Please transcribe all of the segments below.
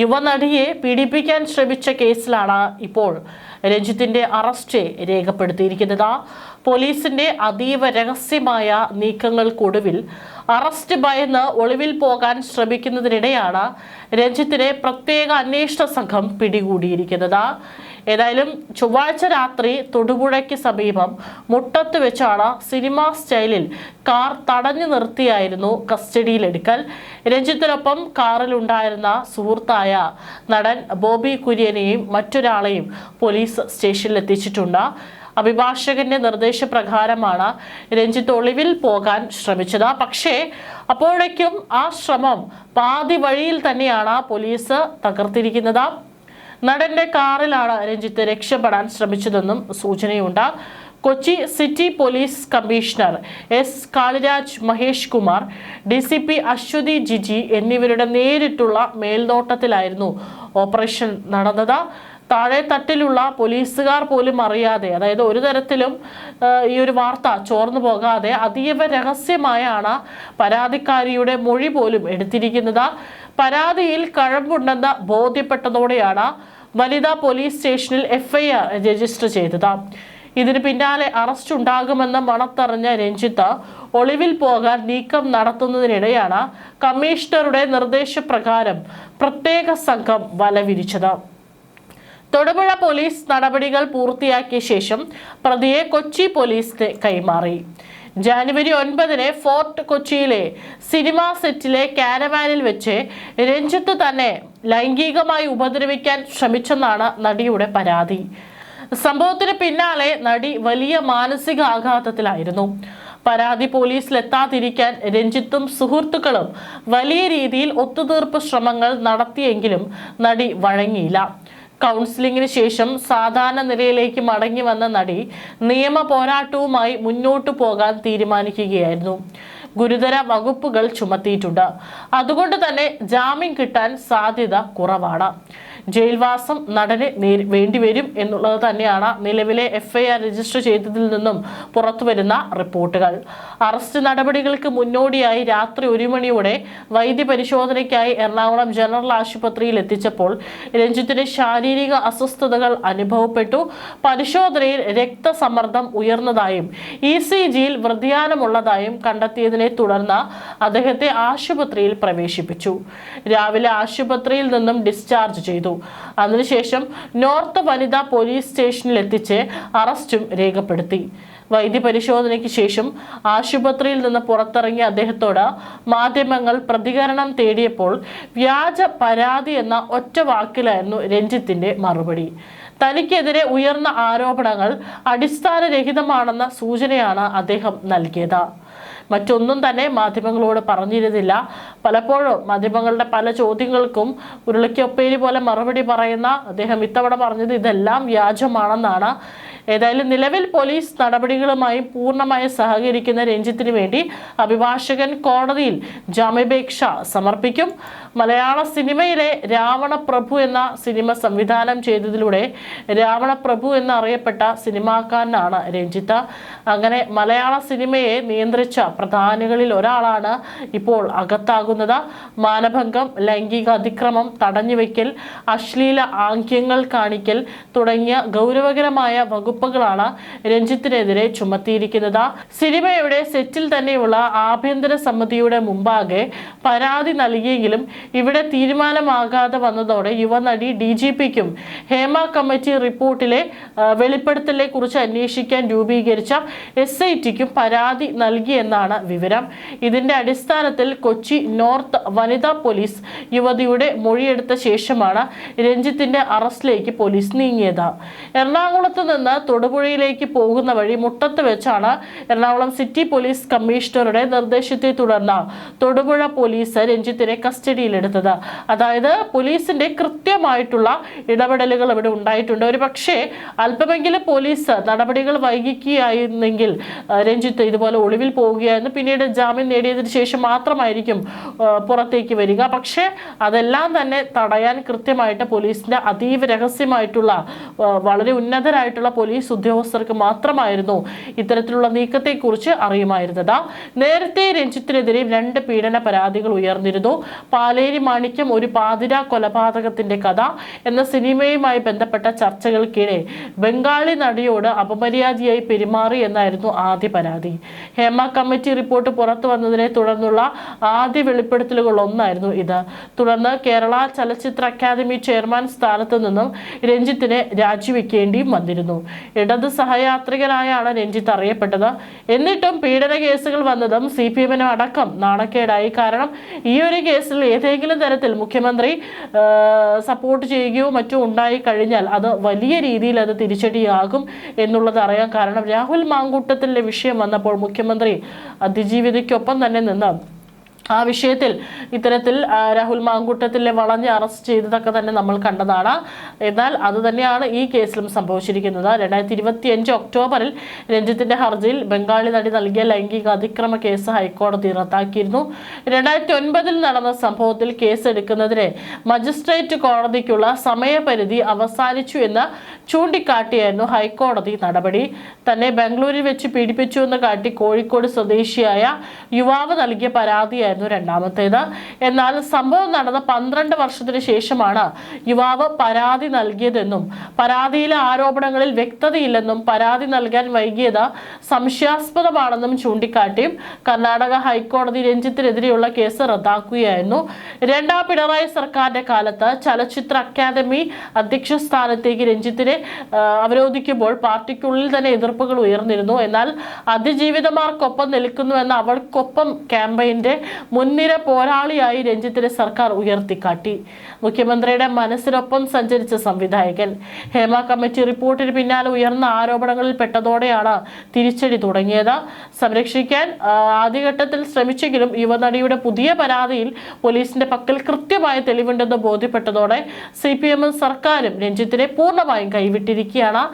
യുവനടിയെ പീഡിപ്പിക്കാൻ ശ്രമിച്ച കേസിലാണ് ഇപ്പോൾ രഞ്ജിത്തിന്റെ അറസ്റ്റ് രേഖപ്പെടുത്തിയിരിക്കുന്നത്. പോലീസിന്റെ അതീവ രഹസ്യമായ നീക്കങ്ങൾക്കൊടുവിൽ അറസ്റ്റ് ഭയന്ന് ഒളിവിൽ പോകാൻ ശ്രമിക്കുന്നതിനിടെയാണ് രഞ്ജിത്തിനെ പ്രത്യേക അന്വേഷണ സംഘം പിടികൂടിയിരിക്കുന്നത്. ഏതായാലും ചൊവ്വാഴ്ച രാത്രി തൊടുപുഴയ്ക്ക് സമീപം മുട്ടത്ത് വെച്ചാണ് സിനിമാ സ്റ്റൈലിൽ കാർ തടഞ്ഞു നിർത്തിയായിരുന്നു കസ്റ്റഡിയിലെടുക്കൽ. രഞ്ജിത്തിനൊപ്പം കാറിലുണ്ടായിരുന്ന സുഹൃത്തായ നടൻ ബോബി കുര്യനെയും മറ്റൊരാളെയും പോലീസ് സ്റ്റേഷനിൽ എത്തിച്ചിട്ടുണ്ട്. അഭിഭാഷകന്റെ നിർദ്ദേശപ്രകാരമാണ് രഞ്ജിത്ത് ഒളിവിൽ പോകാൻ ശ്രമിച്ചത്. പക്ഷേ അപ്പോഴേക്കും ആ ശ്രമം പാതി വഴിയിൽ തന്നെയാണ് പോലീസ് തകർത്തിരിക്കുന്നത്. നടന്റെ കാറിലാണ് രഞ്ജിത്ത് രക്ഷപ്പെടാൻ ശ്രമിച്ചതെന്നും സൂചനയുണ്ട്. Kochi city police commissioner S Kaliraj Mahesh Kumar, DCP Aswathy Jiji എന്നിവരുടെ നേരിട്ടുള്ള മേൽനോട്ടത്തിലായിരുന്നു ഓപ്പറേഷൻ നടന്നത്. താഴെ തട്ടിലുള്ള പോലീസുകാർ പോലും അറിയാതെ, അതായത് ഒരു തരത്തിലും ഈ ഒരു വാർത്ത ചോർന്നു പോകാതെ അതീവ രഹസ്യമായാണ് പരാതിക്കാരിയുടെ മൊഴി പോലും എടുത്തിരിക്കുന്നത്. പരാതിയിൽ കഴമ്പുണ്ടെന്ന് ബോധ്യപ്പെട്ടതോടെയാണ് വനിതാ പോലീസ് സ്റ്റേഷനിൽ FIR രജിസ്റ്റർ ചെയ്തത്. ഇതിന് പിന്നാലെ അറസ്റ്റ് ഉണ്ടാകുമെന്ന് മണത്തറിഞ്ഞ രഞ്ജിത്ത് ഒളിവിൽ പോകാൻ നീക്കം നടത്തുന്നതിനിടെയാണ് കമ്മീഷണറുടെ നിർദ്ദേശപ്രകാരം പ്രത്യേക സംഘം വലവിരിച്ചത്. തൊടുപുഴ പോലീസ് നടപടികൾ പൂർത്തിയാക്കിയ ശേഷം പ്രതിയെ കൊച്ചി പോലീസിന് കൈമാറി. ജനുവരി 9 ഫോർട്ട് കൊച്ചിയിലെ സിനിമാ സെറ്റിലെ കാരവാനിൽ വെച്ച് രഞ്ജിത്ത് തന്നെ ലൈംഗികമായി ഉപദ്രവിക്കാൻ ശ്രമിച്ചെന്നാണ് നടിയുടെ പരാതി. സംഭവത്തിന് പിന്നാലെ നടി വലിയ മാനസിക ആഘാതത്തിലായിരുന്നു. പരാതി പോലീസിലെത്താതിരിക്കാൻ രഞ്ജിത്തും സുഹൃത്തുക്കളും വലിയ രീതിയിൽ ഒത്തുതീർപ്പ് ശ്രമങ്ങൾ നടത്തിയെങ്കിലും നടി വഴങ്ങിയില്ല. കൗൺസിലിംഗിന് ശേഷം സാധാരണ നിലയിലേക്ക് മടങ്ങി വന്ന നടി നിയമ പോരാട്ടവുമായി മുന്നോട്ടു പോകാൻ തീരുമാനിക്കുകയായിരുന്നു. ഗുരുതര വകുപ്പുകൾ ചുമത്തിയിട്ടുണ്ട്. അതുകൊണ്ട് തന്നെ ജാമ്യം കിട്ടാൻ സാധ്യത കുറവാണ്. ജയിൽവാസം നടന് വേണ്ടിവരും എന്നുള്ളത് തന്നെയാണ് നിലവിലെ FIR രജിസ്റ്റർ ചെയ്തതിൽ നിന്നും പുറത്തുവരുന്ന റിപ്പോർട്ടുകൾ. അറസ്റ്റ് നടപടികൾക്ക് മുന്നോടിയായി രാത്രി 1 മണിയോടെ വൈദ്യപരിശോധനയ്ക്കായി എറണാകുളം ജനറൽ ആശുപത്രിയിൽ എത്തിച്ചപ്പോൾ രഞ്ജിത്തിന് ശാരീരിക അസ്വസ്ഥതകൾ അനുഭവപ്പെട്ടു. പരിശോധനയിൽ രക്തസമ്മർദ്ദം ഉയർന്നതായും ECGയിൽ വ്യതിയാനമുള്ളതായും കണ്ടെത്തിയതിനെ തുടർന്ന് അദ്ദേഹത്തെ ആശുപത്രിയിൽ പ്രവേശിപ്പിച്ചു. രാവിലെ ആശുപത്രിയിൽ നിന്നും ഡിസ്ചാർജ് ചെയ്തു. അതിനുശേഷം നോർത്ത് വനിതാ പോലീസ് സ്റ്റേഷനിൽ എത്തിച്ച് അറസ്റ്റും രേഖപ്പെടുത്തി. വൈദ്യപരിശോധനയ്ക്ക് ശേഷം ആശുപത്രിയിൽ നിന്ന് പുറത്തിറങ്ങിയ അദ്ദേഹത്തോട് മാധ്യമങ്ങൾ പ്രതികരണം തേടിയപ്പോൾ വ്യാജ പരാതി എന്ന ഒറ്റ വാക്കിലായിരുന്നു രഞ്ജിത്തിന്റെ മറുപടി. തനിക്കെതിരെ ഉയർന്ന ആരോപണങ്ങൾ അടിസ്ഥാനരഹിതമാണെന്ന സൂചനയാണ് അദ്ദേഹം നൽകിയത്. മറ്റൊന്നും തന്നെ മാധ്യമങ്ങളോട് പറഞ്ഞിരുന്നില്ല. പലപ്പോഴും മാധ്യമങ്ങളുടെ പല ചോദ്യങ്ങൾക്കും ഉരുളയ്ക്കൊപ്പേരി പോലെ മറുപടി പറയുന്ന അദ്ദേഹം ഇത്തവണ പറഞ്ഞത് ഇതെല്ലാം വ്യാജമാണെന്നാണ്. ഏതായാലും നിലവിൽ പോലീസ് നടപടികളുമായി പൂർണ്ണമായി സഹകരിക്കുന്ന രഞ്ജിത്തിന് വേണ്ടി അഭിഭാഷകൻ കോടതിയിൽ ജാമ്യാപേക്ഷ സമർപ്പിക്കും. മലയാള സിനിമയിലെ രാവണപ്രഭു എന്ന സിനിമ സംവിധാനം ചെയ്തതിലൂടെ രാവണപ്രഭു എന്നറിയപ്പെട്ട സിനിമാക്കാരനാണ് രഞ്ജിത്ത്. അങ്ങനെ മലയാള സിനിമയെ നിയന്ത്രിച്ച പ്രധാനികളിൽ ഒരാളാണ് ഇപ്പോൾ അകത്താകുന്നത്. മാനഭംഗം, ലൈംഗിക അതിക്രമം, തടഞ്ഞുവെക്കൽ, അശ്ലീല ആംഗ്യങ്ങൾ കാണിക്കൽ തുടങ്ങിയ ഗൗരവകരമായ വകുപ്പുകളാണ് രഞ്ജിത്തിനെതിരെ ചുമത്തിയിരിക്കുന്നത്. സിനിമയുടെ സെറ്റിൽ തന്നെയുള്ള ആഭ്യന്തര സമിതിയുടെ മുമ്പാകെ പരാതി നൽകിയെങ്കിലും ഇവിടെ തീരുമാനമാകാതെ വന്നതോടെ യുവനടി DGPക്കും ഹേമ കമ്മിറ്റി റിപ്പോർട്ടിലെ വെളിപ്പെടുത്തലിനെ കുറിച്ച് അന്വേഷിക്കാൻ രൂപീകരിച്ച SITക്കും പരാതി നൽകിയെന്നാണ് വിവരം. ഇതിന്റെ അടിസ്ഥാനത്തിൽ കൊച്ചി നോർത്ത് വനിതാ പോലീസ് യുവതിയുടെ മൊഴിയെടുത്ത ശേഷമാണ് രഞ്ജിത്തിന്റെ അറസ്റ്റിലേക്ക് പോലീസ് നീങ്ങിയത്. എറണാകുളത്ത് നിന്ന് തൊടുപുഴയിലേക്ക് പോകുന്ന വഴി മുട്ടത്ത് വെച്ചാണ് എറണാകുളം സിറ്റി പോലീസ് കമ്മീഷണറുടെ നിർദ്ദേശത്തെ തുടർന്ന് തൊടുപുഴ പോലീസ് രഞ്ജിത്തിനെ കസ്റ്റഡിയിലെടുത്തത്. അതായത് പോലീസിന്റെ കൃത്യമായിട്ടുള്ള ഇടപെടലുകൾ ഇവിടെ ഉണ്ടായിട്ടുണ്ട്. ഒരു പക്ഷേ അല്പമെങ്കിലും പോലീസ് നടപടികൾ വൈകിക്കുകയായിരുന്നെങ്കിൽ രഞ്ജിത്ത് ഇതുപോലെ ഒളിവിൽ പോവുകയായിരുന്നു എന്ന്, പിന്നീട് ജാമ്യം നേടിയതിനു ശേഷം മാത്രമായിരിക്കും പുറത്തേക്ക് വരിക. പക്ഷേ അതെല്ലാം തന്നെ തടയാൻ കൃത്യമായിട്ട് പോലീസിന്റെ അതീവ രഹസ്യമായിട്ടുള്ള വളരെ ഉന്നതരായിട്ടുള്ള പോലീസ് ഉദ്യോഗസ്ഥർക്ക് മാത്രമായിരുന്നു ഇത്തരത്തിലുള്ള നീക്കത്തെക്കുറിച്ച് അറിയുമായിരുന്നത്. നേരത്തെ രഞ്ജിത്തിനെതിരെ 2 പീഡന പരാതികൾ ഉയർന്നിരുന്നു. പാലേരി മാണിക്യം ഒരു പാതിര കൊലപാതകത്തിന്റെ കഥ എന്ന സിനിമയുമായി ബന്ധപ്പെട്ട ചർച്ചകൾക്കിടെ ബംഗാളി നടിയോട് അപമര്യാദയായി പെരുമാറി എന്നായിരുന്നു ആദ്യ പരാതി. ഹേമ കമ്മിറ്റി റിപ്പോർട്ട് പുറത്തു വന്നതിനെ തുടർന്നുള്ള ആദ്യ വെളിപ്പെടുത്തലുകൾ ഒന്നായിരുന്നു ഇത്. തുടർന്ന് കേരള ചലച്ചിത്ര അക്കാദമി ചെയർമാൻ സ്ഥാനത്ത് നിന്നും രഞ്ജിത്തിനെ രാജിവെക്കേണ്ടിയും വന്നിരുന്നു. ഇടത് സഹയാത്രികനായാണ് രഞ്ജിത്ത് അറിയപ്പെട്ടത്. എന്നിട്ടും പീഡന കേസുകൾ വന്നതും CPM അടക്കം നാണക്കേടായി. കാരണം ഈ ഒരു കേസിൽ ഏതെങ്കിലും തരത്തിൽ മുഖ്യമന്ത്രി സപ്പോർട്ട് ചെയ്യുകയോ മറ്റോ ഉണ്ടായി കഴിഞ്ഞാൽ അത് വലിയ രീതിയിൽ അത് തിരിച്ചടിയാകും എന്നുള്ളത് അറിയാം. കാരണം രാഹുൽ മാങ്കൂട്ടത്തിലെ വിഷയം വന്നപ്പോൾ മുഖ്യമന്ത്രി അതിജീവിതയ്ക്കൊപ്പം തന്നെ നിന്ന് ആ വിഷയത്തിൽ ഇത്തരത്തിൽ രാഹുൽ മാങ്കൂട്ടത്തിലെ വളഞ്ഞ് അറസ്റ്റ് ചെയ്തതൊക്കെ തന്നെ നമ്മൾ കണ്ടതാണ്. എന്നാൽ അതുതന്നെയാണ് ഈ കേസിലും സംഭവിച്ചിരിക്കുന്നത്. 2025 ഒക്ടോബറിൽ രഞ്ജിത്തിന്റെ ഹർജിയിൽ ബംഗാളി നടി നൽകിയ ലൈംഗിക അതിക്രമ കേസ് ഹൈക്കോടതി റദ്ദാക്കിയിരുന്നു. 2009 നടന്ന സംഭവത്തിൽ കേസ് എടുക്കുന്നതിന് മജിസ്ട്രേറ്റ് കോടതിക്കുള്ള സമയപരിധി അവസാനിച്ചു എന്ന് ചൂണ്ടിക്കാട്ടിയായിരുന്നു ഹൈക്കോടതി നടപടി. തന്നെ ബാംഗ്ലൂരിൽ വെച്ച് പീഡിപ്പിച്ചു എന്ന് കാട്ടി കോഴിക്കോട് സ്വദേശിയായ യുവാവ് നൽകിയ പരാതിയായിരുന്നു രണ്ടാമത്തേത്. എന്നാൽ സംഭവം നടന്ന 12 വർഷത്തിന് ശേഷമാണ് യുവാവ് പരാതി നൽകിയതെന്നും പരാതിയിലെ ആരോപണങ്ങളിൽ വ്യക്തതയില്ലെന്നും പരാതി നൽകാൻ വൈകിയത് സംശയാസ്പദമാണെന്നും ചൂണ്ടിക്കാട്ടിയും കർണാടക ഹൈക്കോടതി രഞ്ജിത്തിനെതിരെയുള്ള കേസ് റദ്ദാക്കുകയായിരുന്നു. 2ാം പിണറായി സർക്കാരിന്റെ കാലത്ത് ചലച്ചിത്ര അക്കാദമി അധ്യക്ഷ സ്ഥാനത്തേക്ക് രഞ്ജിത്തിനെ അവരോധിക്കുമ്പോൾ പാർട്ടിക്കുള്ളിൽ തന്നെ എതിർപ്പുകൾ ഉയർന്നിരുന്നു. എന്നാൽ അതിജീവിതമാർക്കൊപ്പം നിൽക്കുന്നുവെന്ന അവൾക്കൊപ്പം ക്യാമ്പയിന്റെ മുൻനിര പോരാളിയായി രഞ്ജിത്തിനെ സർക്കാർ ഉയർത്തിക്കാട്ടി. മുഖ്യമന്ത്രിയുടെ മനസ്സിനൊപ്പം സഞ്ചരിച്ച സംവിധായകൻ. ഹേമ കമ്മിറ്റി റിപ്പോർട്ടിന് പിന്നാലെ ഉയർന്ന ആരോപണങ്ങളിൽ പെട്ടതോടെയാണ് തിരിച്ചടി തുടങ്ങിയത്. സംരക്ഷിക്കാൻ ആദ്യഘട്ടത്തിൽ ശ്രമിച്ചെങ്കിലും യുവനടിയുടെ പുതിയ പരാതിയിൽ പോലീസിന്റെ പക്കൽ കൃത്യമായ തെളിവുണ്ടെന്ന് ബോധ്യപ്പെട്ടതോടെ CPM സർക്കാരും രഞ്ജിത്തിനെ പൂർണ്ണമായും കൈവിട്ടിരിക്കുകയാണ്.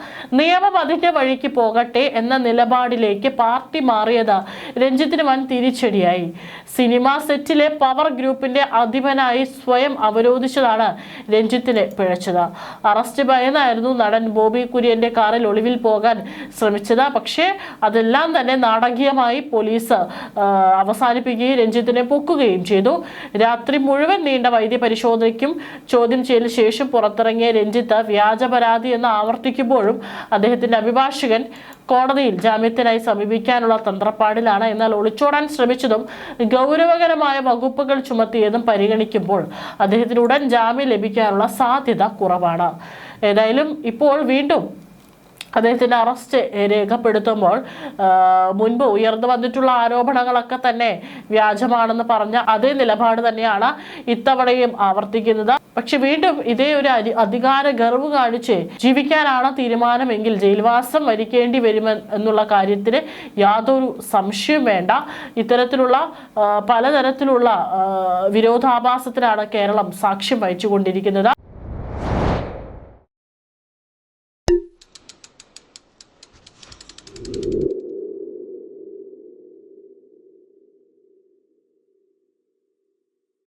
നിയമം അതിന്റെ വഴിക്ക് പോകട്ടെ എന്ന നിലപാടിലേക്ക് പാർട്ടി മാറിയത് രഞ്ജിത്തിന് വൻ തിരിച്ചടിയായി. സിനിമ സെറ്റിലെ പവർ ഗ്രൂപ്പിന്റെ അധിപനായി സ്വയം അവരോധിച്ചതാണ് രഞ്ജിത്തിനെ പിഴച്ചത്. അറസ്റ്റ് ഭയന്നായിരുന്നു നടൻ ബോബി കുര്യന്റെ കാറിൽ ഒളിവിൽ പോകാൻ ശ്രമിച്ചത്. പക്ഷേ അതെല്ലാം തന്നെ നാടകീയമായി പോലീസ് അവസാനിപ്പിക്കുകയും രഞ്ജിത്തിനെ പൊക്കുകയും ചെയ്തു. രാത്രി മുഴുവൻ നീണ്ട വൈദ്യപരിശോധനയ്ക്കും ചോദ്യം ചെയ്യലിന് ശേഷം പുറത്തിറങ്ങിയ രഞ്ജിത്ത് വ്യാജ പരാതി എന്ന് ആവർത്തിക്കുമ്പോഴും അദ്ദേഹത്തിന്റെ അഭിഭാഷകൻ കോടതിയിൽ ജാമ്യത്തിനായി സമീപിക്കാനുള്ള തന്ത്രപ്പാടിലാണ്. എന്നാൽ ഒളിച്ചോടാൻ ശ്രമിച്ചതും ഗൗരവകരമായ വകുപ്പുകൾ ചുമത്തിയതും പരിഗണിക്കുമ്പോൾ അദ്ദേഹത്തിന് ഉടൻ ജാമ്യം ലഭിക്കാനുള്ള സാധ്യത കുറവാണ്. ഏതായാലും ഇപ്പോൾ വീണ്ടും അദ്ദേഹത്തിൻ്റെ അറസ്റ്റ് രേഖപ്പെടുത്തുമ്പോൾ മുൻപ് ഉയർന്നു വന്നിട്ടുള്ള ആരോപണങ്ങളൊക്കെ തന്നെ വ്യാജമാണെന്ന് പറഞ്ഞ അതേ നിലപാട് തന്നെയാണ് ഇത്തവണയും ആവർത്തിക്കുന്നത്. പക്ഷെ വീണ്ടും ഇതേ ഒരു അധികാര ഗർവ് കാണിച്ച് ജീവിക്കാനാണ് തീരുമാനമെങ്കിൽ ജയിൽവാസം വരിക്കേണ്ടി വരുമെന്നുള്ള കാര്യത്തിന് യാതൊരു സംശയവും വേണ്ട. ഇത്തരത്തിലുള്ള പലതരത്തിലുള്ള വിരോധാഭാസത്തിനാണ് കേരളം സാക്ഷ്യം വഹിച്ചുകൊണ്ടിരിക്കുന്നത്.